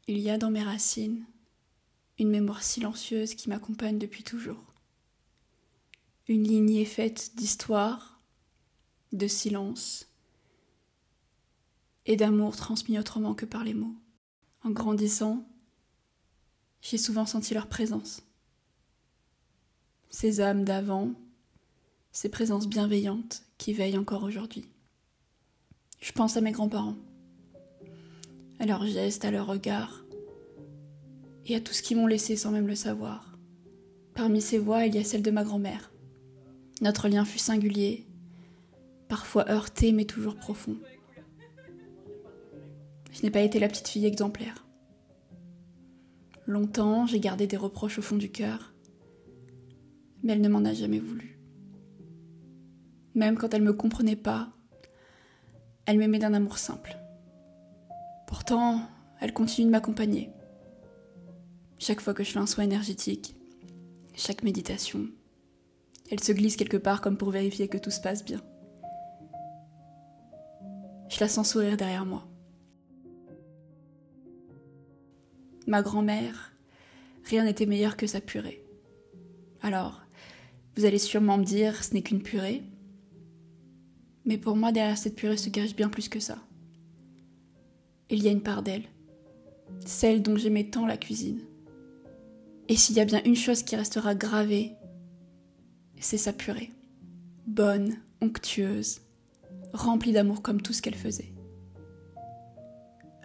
Il y a dans mes racines une mémoire silencieuse qui m'accompagne depuis toujours. Une lignée faite d'histoire, de silence et d'amour transmis autrement que par les mots. En grandissant, j'ai souvent senti leur présence. Ces âmes d'avant, ces présences bienveillantes qui veillent encore aujourd'hui. Je pense à mes grands-parents, à leurs gestes, à leurs regards, et à tout ce qu'ils m'ont laissé sans même le savoir. Parmi ces voix, il y a celle de ma grand-mère. Notre lien fut singulier, parfois heurté mais toujours profond. Je n'ai pas été la petite fille exemplaire. Longtemps, j'ai gardé des reproches au fond du cœur, mais elle ne m'en a jamais voulu. Même quand elle ne me comprenait pas, elle m'aimait d'un amour simple. Pourtant, elle continue de m'accompagner. Chaque fois que je fais un soin énergétique, chaque méditation, elle se glisse quelque part comme pour vérifier que tout se passe bien. Je la sens sourire derrière moi. Ma grand-mère, rien n'était meilleur que sa purée. Alors, vous allez sûrement me dire, ce n'est qu'une purée. Mais pour moi, derrière cette purée se cache bien plus que ça. Il y a une part d'elle, celle dont j'aimais tant la cuisine. Et s'il y a bien une chose qui restera gravée, c'est sa purée. Bonne, onctueuse, remplie d'amour comme tout ce qu'elle faisait.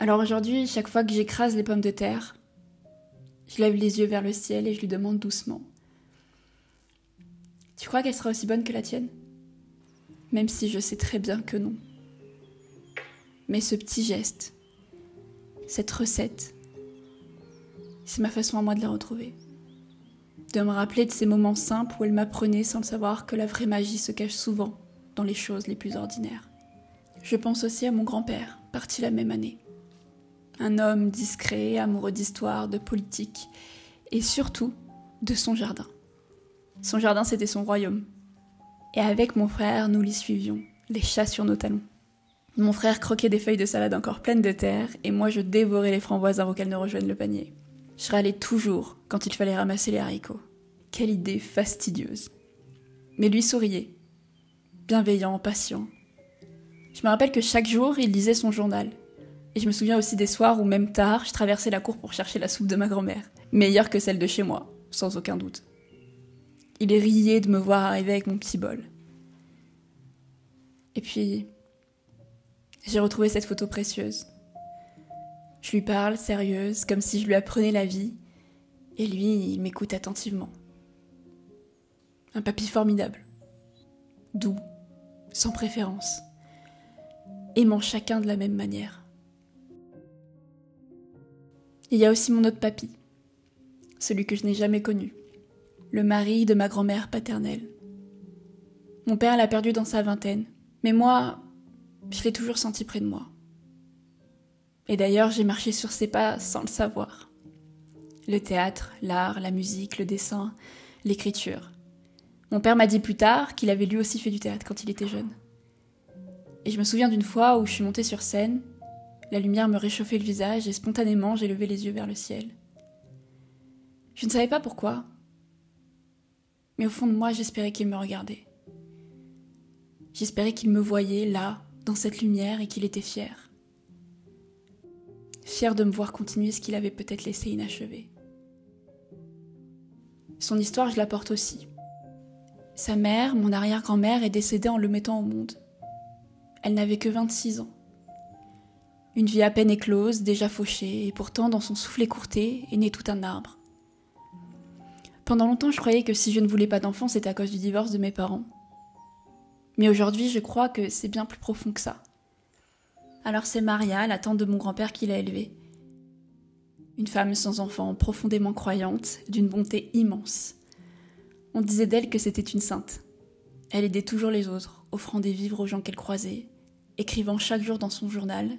Alors aujourd'hui, chaque fois que j'écrase les pommes de terre, je lève les yeux vers le ciel et je lui demande doucement: tu crois qu'elle sera aussi bonne que la tienne ? Même si je sais très bien que non. Mais ce petit geste, cette recette, c'est ma façon à moi de la retrouver. De me rappeler de ces moments simples où elle m'apprenait sans le savoir que la vraie magie se cache souvent dans les choses les plus ordinaires. Je pense aussi à mon grand-père, parti la même année. Un homme discret, amoureux d'histoire, de politique et surtout de son jardin. Son jardin, c'était son royaume. Et avec mon frère, nous l'y suivions, les chats sur nos talons. Mon frère croquait des feuilles de salade encore pleines de terre et moi je dévorais les framboises avant qu'elles ne rejoignent le panier. Je râlais toujours quand il fallait ramasser les haricots. Quelle idée fastidieuse. Mais lui souriait, bienveillant, patient. Je me rappelle que chaque jour, il lisait son journal. Et je me souviens aussi des soirs où, même tard, je traversais la cour pour chercher la soupe de ma grand-mère. Meilleure que celle de chez moi, sans aucun doute. Il riait de me voir arriver avec mon petit bol. Et puis, j'ai retrouvé cette photo précieuse. Je lui parle, sérieuse, comme si je lui apprenais la vie, et lui, il m'écoute attentivement. Un papy formidable, doux, sans préférence, aimant chacun de la même manière. Il y a aussi mon autre papy, celui que je n'ai jamais connu, le mari de ma grand-mère paternelle. Mon père l'a perdu dans sa vingtaine, mais moi, je l'ai toujours senti près de moi. Et d'ailleurs, j'ai marché sur ses pas sans le savoir. Le théâtre, l'art, la musique, le dessin, l'écriture. Mon père m'a dit plus tard qu'il avait lui aussi fait du théâtre quand il était jeune. Et je me souviens d'une fois où je suis montée sur scène, la lumière me réchauffait le visage et spontanément j'ai levé les yeux vers le ciel. Je ne savais pas pourquoi, mais au fond de moi j'espérais qu'il me regardait. J'espérais qu'il me voyait là, dans cette lumière, et qu'il était fier. Fier de me voir continuer ce qu'il avait peut-être laissé inachevé. Son histoire, je la porte aussi. Sa mère, mon arrière-grand-mère, est décédée en le mettant au monde. Elle n'avait que 26 ans. Une vie à peine éclose, déjà fauchée, et pourtant, dans son souffle écourté, est né tout un arbre. Pendant longtemps, je croyais que si je ne voulais pas d'enfant, c'était à cause du divorce de mes parents. Mais aujourd'hui, je crois que c'est bien plus profond que ça. Alors c'est Maria, la tante de mon grand-père, qui l'a élevée. Une femme sans enfant, profondément croyante, d'une bonté immense. On disait d'elle que c'était une sainte. Elle aidait toujours les autres, offrant des vivres aux gens qu'elle croisait, écrivant chaque jour dans son journal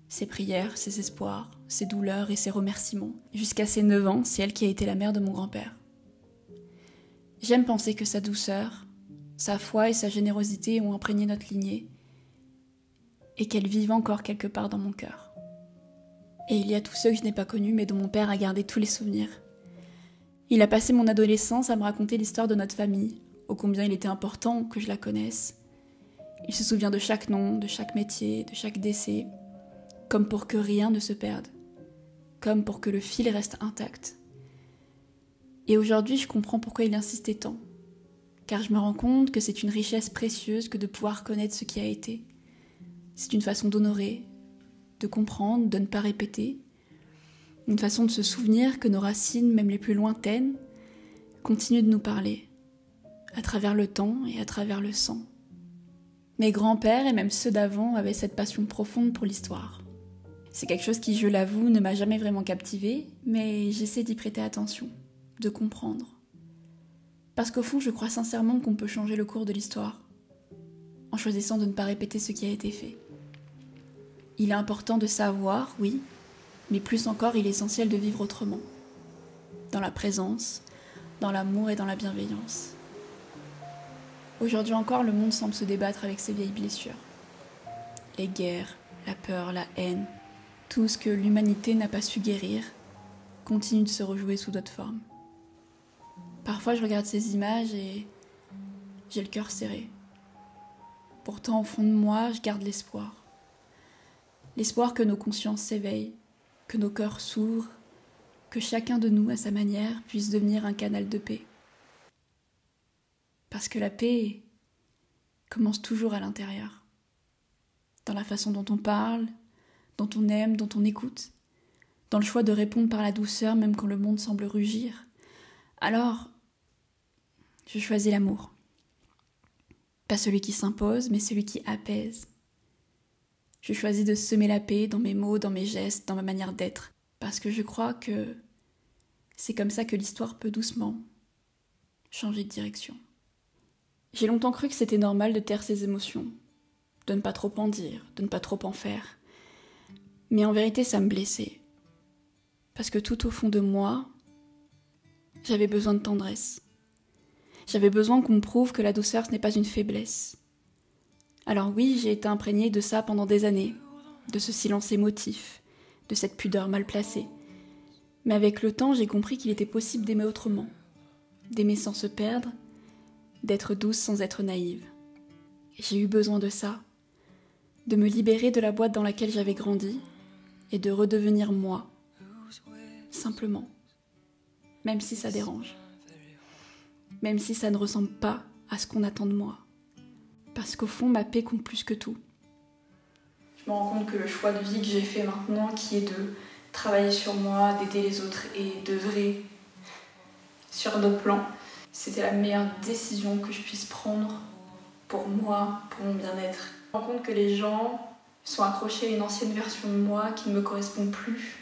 ses prières, ses espoirs, ses douleurs et ses remerciements. Jusqu'à ses 9 ans, c'est elle qui a été la mère de mon grand-père. J'aime penser que sa douceur, sa foi et sa générosité ont imprégné notre lignée et qu'elle vive encore quelque part dans mon cœur. Et il y a tous ceux que je n'ai pas connus, mais dont mon père a gardé tous les souvenirs. Il a passé mon adolescence à me raconter l'histoire de notre famille, ô combien il était important que je la connaisse. Il se souvient de chaque nom, de chaque métier, de chaque décès, comme pour que rien ne se perde, comme pour que le fil reste intact. Et aujourd'hui, je comprends pourquoi il insistait tant, car je me rends compte que c'est une richesse précieuse que de pouvoir connaître ce qui a été. C'est une façon d'honorer, de comprendre, de ne pas répéter, une façon de se souvenir que nos racines, même les plus lointaines, continuent de nous parler, à travers le temps et à travers le sang. Mes grands-pères et même ceux d'avant avaient cette passion profonde pour l'histoire. C'est quelque chose qui, je l'avoue, ne m'a jamais vraiment captivée, mais j'essaie d'y prêter attention, de comprendre. Parce qu'au fond, je crois sincèrement qu'on peut changer le cours de l'histoire, en choisissant de ne pas répéter ce qui a été fait. Il est important de savoir, oui, mais plus encore, il est essentiel de vivre autrement. Dans la présence, dans l'amour et dans la bienveillance. Aujourd'hui encore, le monde semble se débattre avec ses vieilles blessures. Les guerres, la peur, la haine, tout ce que l'humanité n'a pas su guérir, continue de se rejouer sous d'autres formes. Parfois, je regarde ces images et j'ai le cœur serré. Pourtant, au fond de moi, je garde l'espoir. L'espoir que nos consciences s'éveillent, que nos cœurs s'ouvrent, que chacun de nous, à sa manière, puisse devenir un canal de paix. Parce que la paix commence toujours à l'intérieur. Dans la façon dont on parle, dont on aime, dont on écoute, dans le choix de répondre par la douceur même quand le monde semble rugir. Alors, je choisis l'amour. Pas celui qui s'impose, mais celui qui apaise. Je choisis de semer la paix dans mes mots, dans mes gestes, dans ma manière d'être, parce que je crois que c'est comme ça que l'histoire peut doucement changer de direction. J'ai longtemps cru que c'était normal de taire ses émotions, de ne pas trop en dire, de ne pas trop en faire. Mais en vérité, ça me blessait. Parce que tout au fond de moi, j'avais besoin de tendresse. J'avais besoin qu'on me prouve que la douceur, ce n'est pas une faiblesse. Alors oui, j'ai été imprégnée de ça pendant des années, de ce silence émotif, de cette pudeur mal placée. Mais avec le temps, j'ai compris qu'il était possible d'aimer autrement, d'aimer sans se perdre, d'être douce sans être naïve. J'ai eu besoin de ça, de me libérer de la boîte dans laquelle j'avais grandi et de redevenir moi, simplement, même si ça dérange, même si ça ne ressemble pas à ce qu'on attend de moi. Parce qu'au fond, ma paix compte plus que tout. Je me rends compte que le choix de vie que j'ai fait maintenant, qui est de travailler sur moi, d'aider les autres et d'œuvrer sur d'autres plans, c'était la meilleure décision que je puisse prendre pour moi, pour mon bien-être. Je me rends compte que les gens sont accrochés à une ancienne version de moi qui ne me correspond plus.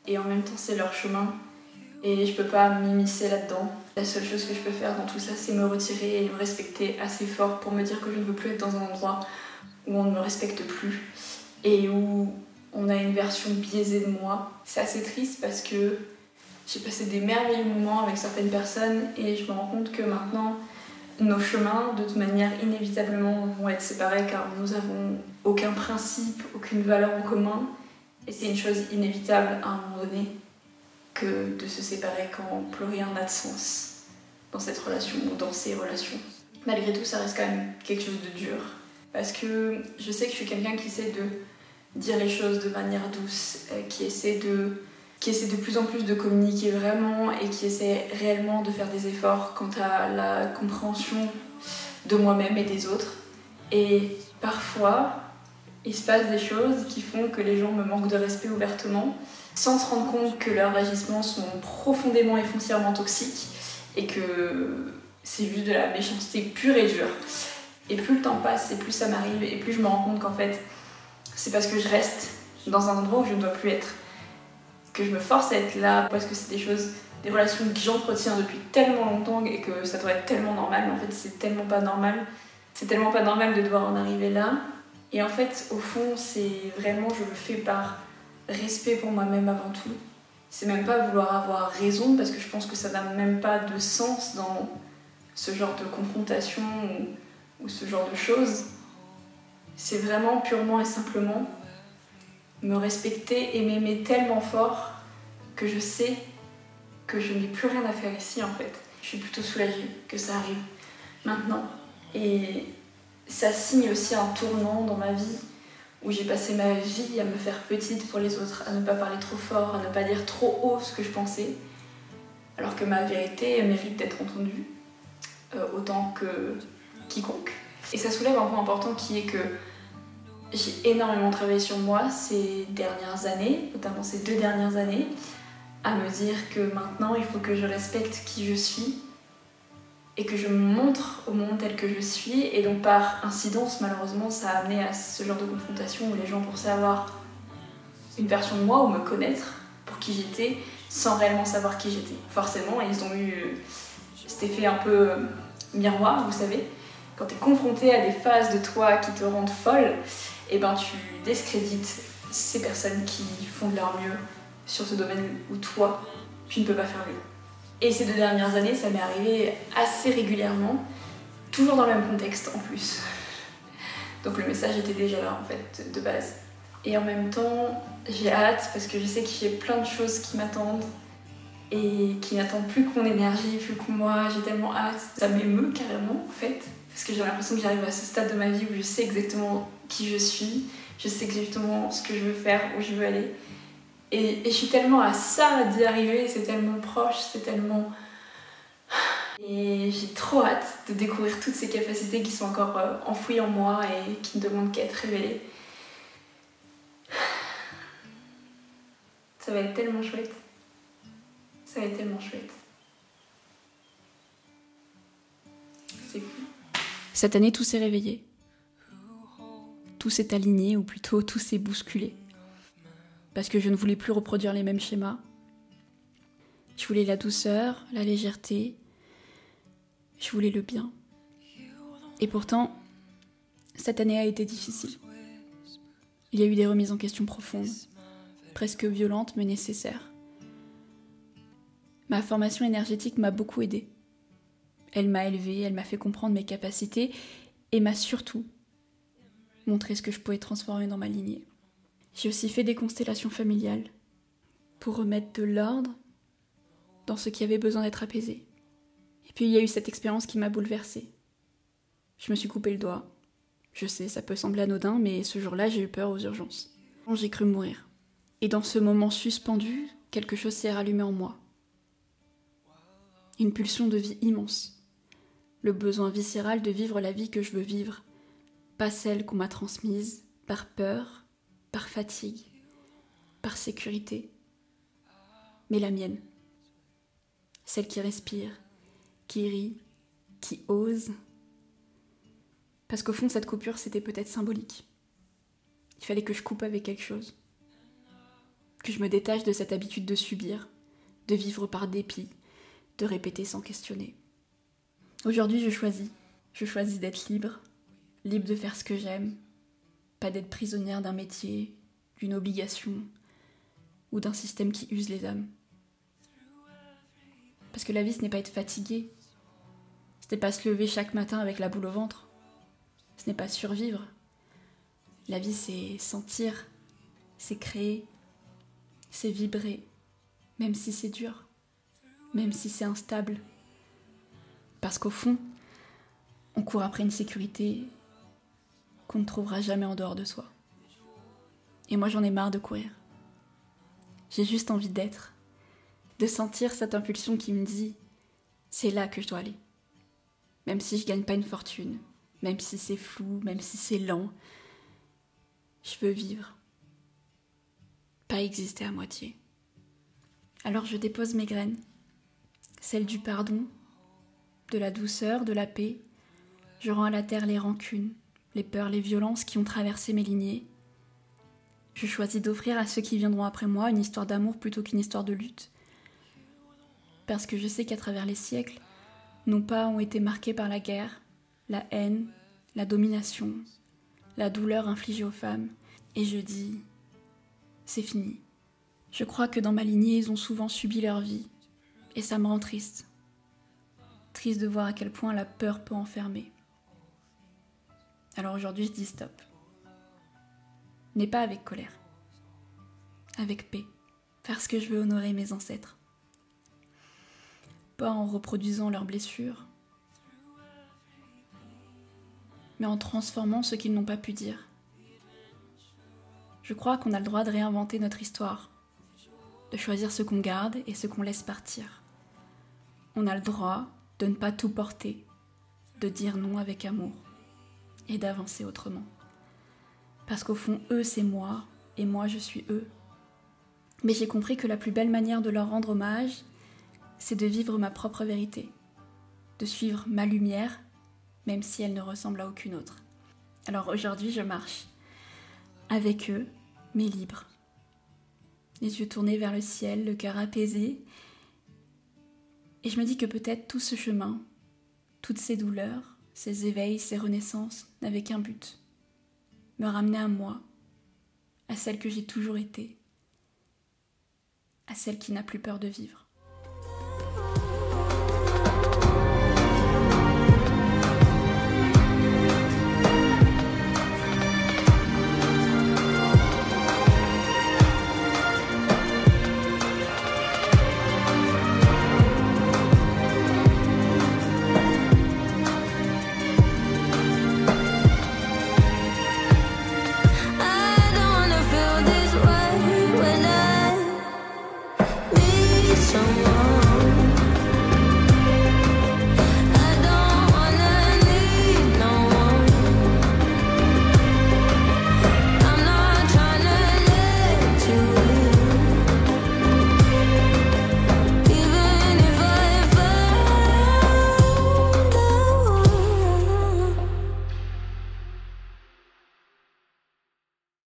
Et en même temps, c'est leur chemin. Et je peux pas m'immiscer là-dedans. La seule chose que je peux faire dans tout ça, c'est me retirer et me respecter assez fort pour me dire que je ne veux plus être dans un endroit où on ne me respecte plus et où on a une version biaisée de moi. C'est assez triste parce que j'ai passé des merveilleux moments avec certaines personnes et je me rends compte que maintenant, nos chemins, de toute manière, inévitablement vont être séparés car nous avons aucun principe, aucune valeur en commun. Et c'est une chose inévitable à un moment donné que de se séparer quand plus rien n'a de sens dans cette relation ou dans ces relations. Malgré tout, ça reste quand même quelque chose de dur. Parce que je sais que je suis quelqu'un qui essaie de dire les choses de manière douce, qui essaie de plus en plus de communiquer vraiment et qui essaie réellement de faire des efforts quant à la compréhension de moi-même et des autres. Et parfois, il se passe des choses qui font que les gens me manquent de respect ouvertement, sans se rendre compte que leurs agissements sont profondément et foncièrement toxiques et que c'est juste de la méchanceté pure et dure. Et plus le temps passe et plus ça m'arrive et plus je me rends compte qu'en fait c'est parce que je reste dans un endroit où je ne dois plus être, que je me force à être là parce que c'est des relations que j'entretiens depuis tellement longtemps et que ça doit être tellement normal, mais en fait c'est tellement pas normal de devoir en arriver là. Et en fait au fond c'est vraiment, je le fais par respect pour moi-même avant tout. C'est même pas vouloir avoir raison parce que je pense que ça n'a même pas de sens dans ce genre de confrontation ou ce genre de choses. C'est vraiment purement et simplement me respecter et m'aimer tellement fort que je sais que je n'ai plus rien à faire ici en fait. Je suis plutôt soulagée que ça arrive maintenant. Et ça signe aussi un tournant dans ma vie où j'ai passé ma vie à me faire petite pour les autres, à ne pas parler trop fort, à ne pas dire trop haut ce que je pensais, alors que ma vérité mérite d'être entendue autant que quiconque. Et ça soulève un point important qui est que j'ai énormément travaillé sur moi ces dernières années, notamment ces 2 dernières années, à me dire que maintenant il faut que je respecte qui je suis et que je me montre au monde tel que je suis. Et donc par incidence, malheureusement, ça a amené à ce genre de confrontation où les gens pensaient avoir une version de moi ou me connaître pour qui j'étais sans réellement savoir qui j'étais. Forcément, ils ont eu cet effet un peu miroir, vous savez. Quand tu es confronté à des phases de toi qui te rendent folle, et ben tu discrédites ces personnes qui font de leur mieux sur ce domaine où toi, tu ne peux pas faire mieux. Et ces 2 dernières années, ça m'est arrivé assez régulièrement, toujours dans le même contexte en plus. Donc le message était déjà là en fait, de base. Et en même temps, j'ai hâte parce que je sais qu'il y a plein de choses qui m'attendent et qui n'attendent plus que mon énergie, plus que moi. J'ai tellement hâte. Ça m'émeut carrément en fait. Parce que j'ai l'impression que j'arrive à ce stade de ma vie où je sais exactement qui je suis, je sais exactement ce que je veux faire, où je veux aller. Et je suis tellement à ça d'y arriver, c'est tellement proche, c'est tellement... Et j'ai trop hâte de découvrir toutes ces capacités qui sont encore enfouies en moi et qui ne demandent qu'à être révélées. Ça va être tellement chouette. Ça va être tellement chouette. C'est fou. Cette année, tout s'est réveillé. Tout s'est aligné, ou plutôt tout s'est bousculé. Parce que je ne voulais plus reproduire les mêmes schémas. Je voulais la douceur, la légèreté. Je voulais le bien. Et pourtant, cette année a été difficile. Il y a eu des remises en question profondes, presque violentes mais nécessaires. Ma formation énergétique m'a beaucoup aidée. Elle m'a élevée, elle m'a fait comprendre mes capacités et m'a surtout montré ce que je pouvais transformer dans ma lignée. J'ai aussi fait des constellations familiales pour remettre de l'ordre dans ce qui avait besoin d'être apaisé. Et puis il y a eu cette expérience qui m'a bouleversée. Je me suis coupé le doigt. Je sais, ça peut sembler anodin, mais ce jour-là, j'ai eu peur aux urgences. J'ai cru mourir. Et dans ce moment suspendu, quelque chose s'est rallumé en moi. Une pulsion de vie immense. Le besoin viscéral de vivre la vie que je veux vivre. Pas celle qu'on m'a transmise par peur, par fatigue, par sécurité, mais la mienne. Celle qui respire, qui rit, qui ose. Parce qu'au fond, cette coupure, c'était peut-être symbolique. Il fallait que je coupe avec quelque chose. Que je me détache de cette habitude de subir, de vivre par dépit, de répéter sans questionner. Aujourd'hui, je choisis. Je choisis d'être libre, libre de faire ce que j'aime, pas d'être prisonnière d'un métier, d'une obligation ou d'un système qui use les âmes. Parce que la vie, ce n'est pas être fatigué, ce n'est pas se lever chaque matin avec la boule au ventre, ce n'est pas survivre. La vie, c'est sentir, c'est créer, c'est vibrer, même si c'est dur, même si c'est instable. Parce qu'au fond, on court après une sécurité qu'on ne trouvera jamais en dehors de soi. Et moi, j'en ai marre de courir. J'ai juste envie d'être, de sentir cette impulsion qui me dit « c'est là que je dois aller ». Même si je gagne pas une fortune, même si c'est flou, même si c'est lent, je veux vivre, pas exister à moitié. Alors je dépose mes graines, celles du pardon, de la douceur, de la paix. Je rends à la terre les rancunes, les peurs, les violences qui ont traversé mes lignées. Je choisis d'offrir à ceux qui viendront après moi une histoire d'amour plutôt qu'une histoire de lutte. Parce que je sais qu'à travers les siècles, nos pas ont été marqués par la guerre, la haine, la domination, la douleur infligée aux femmes. Et je dis, c'est fini. Je crois que dans ma lignée, ils ont souvent subi leur vie. Et ça me rend triste. Triste de voir à quel point la peur peut enfermer. Alors aujourd'hui, je dis stop. Mais pas avec colère. avec paix, parce que je veux honorer mes ancêtres. Pas en reproduisant leurs blessures, mais en transformant ce qu'ils n'ont pas pu dire. Je crois qu'on a le droit de réinventer notre histoire, de choisir ce qu'on garde et ce qu'on laisse partir. On a le droit de ne pas tout porter, de dire non avec amour et d'avancer autrement. Parce qu'au fond, eux, c'est moi et moi, je suis eux. Mais j'ai compris que la plus belle manière de leur rendre hommage, c'est de vivre ma propre vérité, de suivre ma lumière, même si elle ne ressemble à aucune autre. Alors aujourd'hui, je marche avec eux, mais libre. Les yeux tournés vers le ciel, le cœur apaisé. Et je me dis que peut-être tout ce chemin, toutes ces douleurs, ces éveils, ces renaissances n'avaient qu'un but. Me ramener à moi, à celle que j'ai toujours été, à celle qui n'a plus peur de vivre.